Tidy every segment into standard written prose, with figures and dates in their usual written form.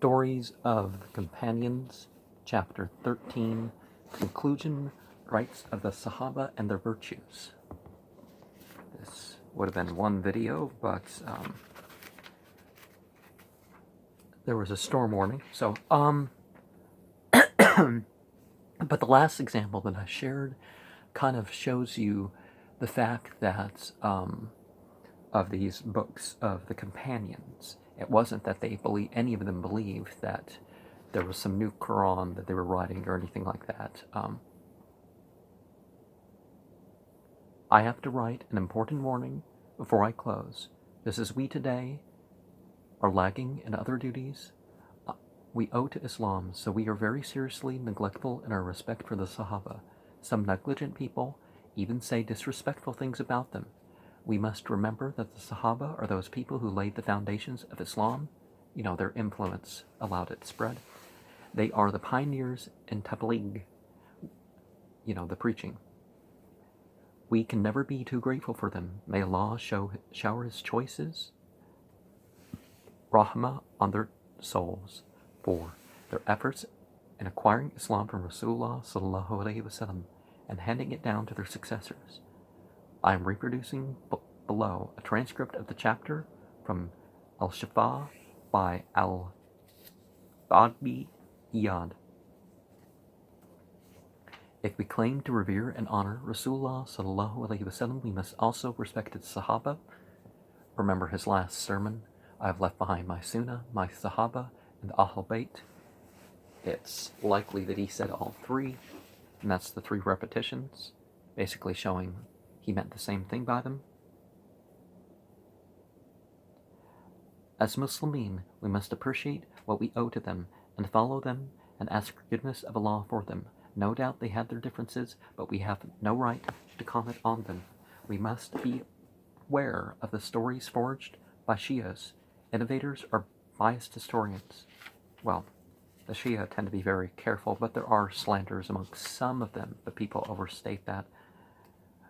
Stories of the Companions, Chapter 13, Conclusion, Rights of the Sahabah and Their Virtues. This would have been one video, but there was a storm warning. So, but the last example that I shared kind of shows you the fact that of these books of the companions, it wasn't that any of them believed that there was some new Quran that they were writing or anything like that. I have to write an important warning before I close. Just as we today are lagging in other duties, we owe to Islam, so we are very seriously neglectful in our respect for the Sahabah. Some negligent people even say disrespectful things about them. We must remember that the Sahabah are those people who laid the foundations of Islam. You know, their influence allowed it to spread. They are the pioneers in tabligh, you know, the preaching. We can never be too grateful for them. May Allah shower His choices, rahmah, on their souls for their efforts in acquiring Islam from Rasulullah sallallahu alaihi wasallam and handing it down to their successors. I am reproducing below a transcript of the chapter from Al-Shifa by Al-Qadi Iyad. If we claim to revere and honor Rasulullah sallallahu alaihi wasallam, we must also respect his Sahabah. Remember his last sermon, I have left behind my Sunnah, my Sahabah, and Ahl Bayt. It's likely that he said all three, and that's the three repetitions, basically showing he meant the same thing by them. As Muslimin, we must appreciate what we owe to them and follow them and ask forgiveness of Allah for them. No doubt they had their differences, but we have no right to comment on them. We must be aware of the stories forged by Shias, innovators, or biased historians. Well, the Shia tend to be very careful, but there are slanders amongst some of them, but people overstate that,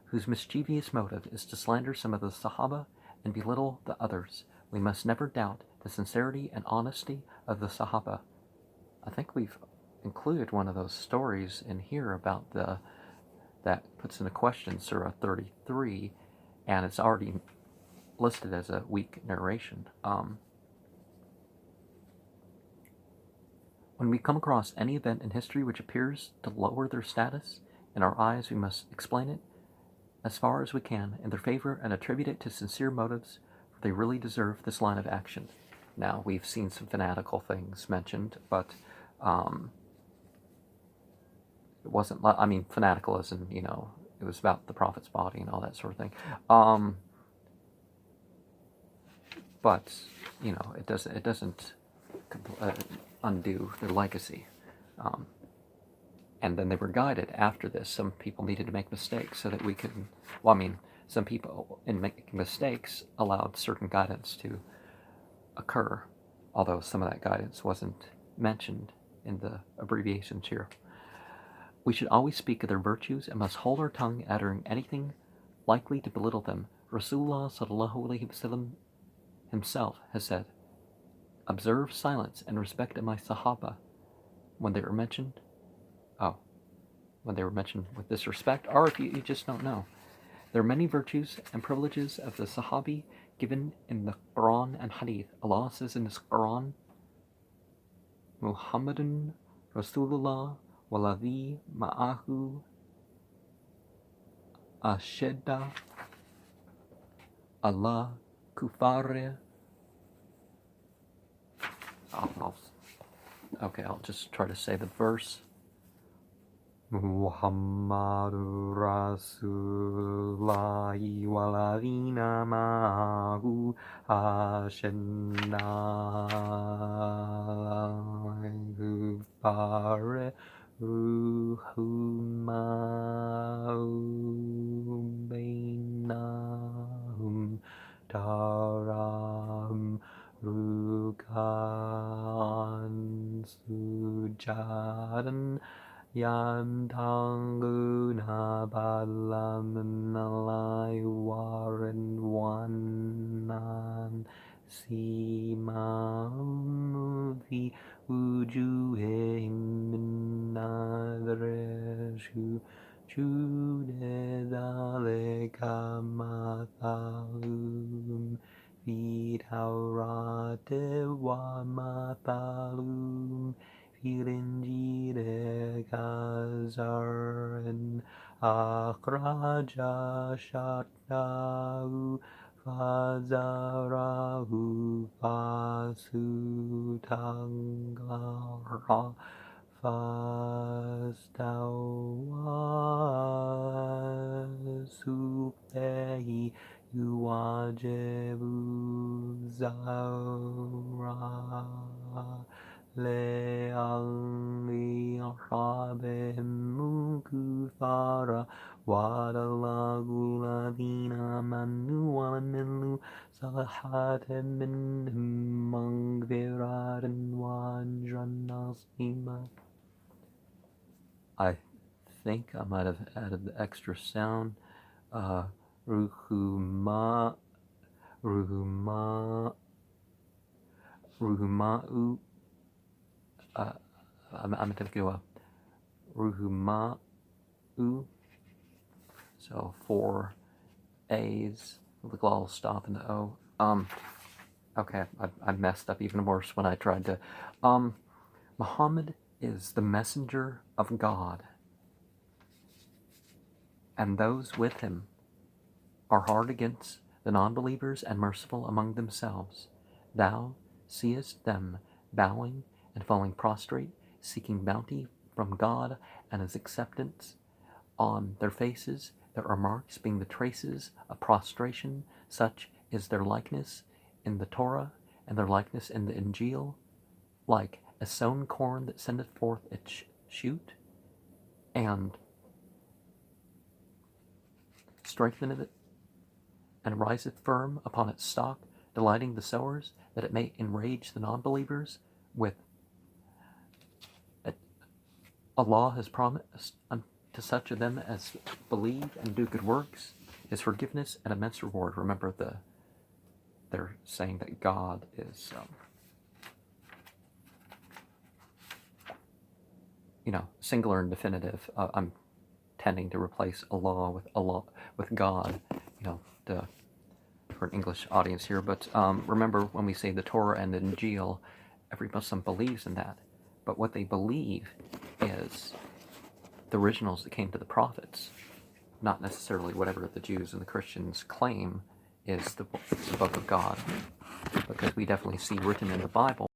whose mischievous motive is to slander some of the Sahabah and belittle the others. We must never doubt the sincerity and honesty of the Sahabah. I think we've included one of those stories in here about that puts into question Surah 33, and it's already listed as a weak narration. When we come across any event in history which appears to lower their status in our eyes, we must explain it as far as we can in their favor and attribute it to sincere motives, for they really deserve this line of action. Now, we've seen some fanatical things mentioned, but it wasn't, I mean, fanaticism, you know, it was about the Prophet's body and all that sort of thing. But, you know, it doesn't undo their legacy. And then they were guided after this. Some people needed to make mistakes so that we could, well, I mean, some people in making mistakes allowed certain guidance to occur, although some of that guidance wasn't mentioned in the abbreviations here. We should always speak of their virtues and must hold our tongue uttering anything likely to belittle them. Rasulullah sallallahu alaihi wasallam himself has said, observe silence and respect of my Sahabah when they were mentioned. When they were mentioned with disrespect, or if you just don't know. There are many virtues and privileges of the Sahabi given in the Quran and Hadith. Allah says in His Quran, Muhammadun Rasulullah waladhi ma'ahu ashedda Allah kufare. I'll just try to say the verse. Muhammadu Rasulullahi waladhina ma'ahu ashedda kufare ruhumau bainahum tarahum rukan sujadan yantanguna balamnalai waran simam Juhim Minadreshu Judedaleka Mathalum Vidhaurate Wamathalum Vilinjide Kazarin Akraja Shatau Fazarahu Fasutangara Fastawasupehi Yuwajevu Zaura Le'ali Rabbimu Kuthara Wadalaguladina Manu Walamilu Salahatem Minhum Mangviradan Wanjanasima. I think I might have added the extra sound. Ruhuma'u. I'm going to go Ruhuma'u. So 4 A's with the glottal stop in the O. Okay, I messed up even worse when I tried to. Muhammad is the messenger of God, and those with him are hard against the non-believers and merciful among themselves. Thou seest them bowing and falling prostrate, seeking bounty from God and his acceptance. On their faces there are marks, being the traces of prostration. Such is their likeness in the Torah and their likeness in the Injil, like a sown corn that sendeth forth its shoot, and strengtheneth it, and riseth firm upon its stalk, delighting the sowers, that it may enrage the non-believers with it. Allah has promised unto such of them as believe and do good works his forgiveness and immense reward. Remember, they're saying that God is singular and definitive. I'm tending to replace Allah with God, for an English audience here. But remember, when we say the Torah and the Injil, every Muslim believes in that. But what they believe is the originals that came to the prophets, not necessarily whatever the Jews and the Christians claim is the book of God, because we definitely see written in the Bible